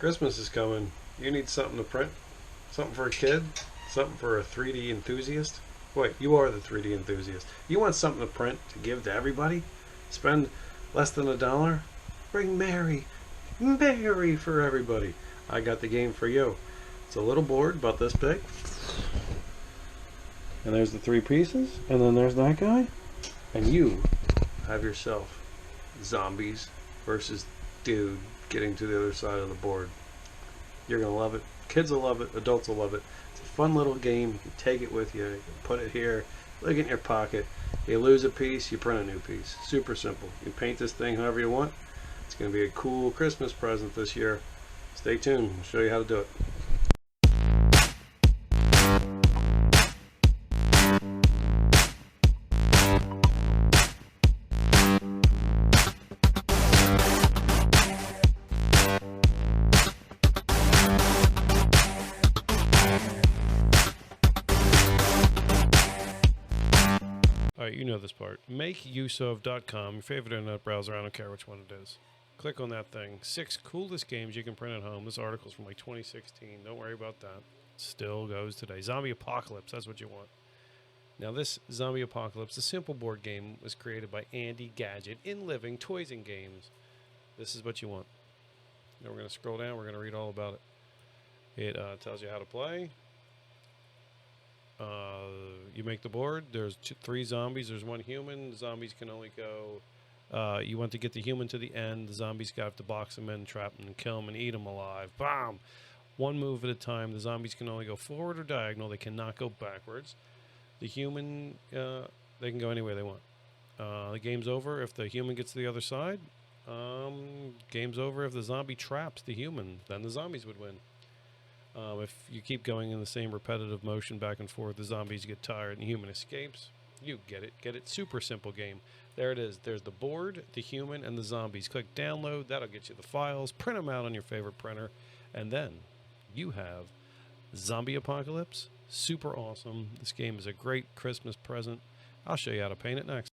Christmas is coming. You need something to print? Something for a kid? Something for a 3D enthusiast? Wait, you are the 3D enthusiast. You want something to print to give to everybody? Spend less than $1? Bring Mary for everybody. I got the game for you. It's a little board about this big. And there's the 3 pieces. And then there's that guy. And you have yourself zombies versus dude getting to the other side of the board. You're going to love it. Kids will love it. Adults will love it. It's a fun little game. You can take it with you. You can put it here. Look in your pocket. You lose a piece, you print a new piece. Super simple. You can paint this thing however you want. It's going to be a cool Christmas present this year. Stay tuned. I'll show you how to do it. Alright, you know this part. MakeUseOf.com, your favorite internet browser, I don't care which one it is. Click on that thing. 6 coolest games you can print at home. This article's from like 2016. Don't worry about that. Still goes today. Zombie Apocalypse, that's what you want. Now this Zombie Apocalypse, the simple board game, was created by Andy Gadget in Living Toys and Games. This is what you want. Now we're going to scroll down. We're going to read all about it. It tells you how to play. You make the board. There's 3 zombies. There's 1 human. The zombies can only go. You want to get the human to the end. The zombies have to box them in, trap them, and kill them, and eat them alive. Bam! 1 move at a time. The zombies can only go forward or diagonal. They cannot go backwards. The human, they can go any way they want. The game's over if the human gets to the other side. Game's over if the zombie traps the human. Then the zombies would win. If you keep going in the same repetitive motion back and forth, the zombies get tired and the human escapes. You get it. Get it. Super simple game. There it is. There's the board, the human, and the zombies. Click download. That'll get you the files. Print them out on your favorite printer. And then you have Zombie Apocalypse. Super awesome. This game is a great Christmas present. I'll show you how to paint it next.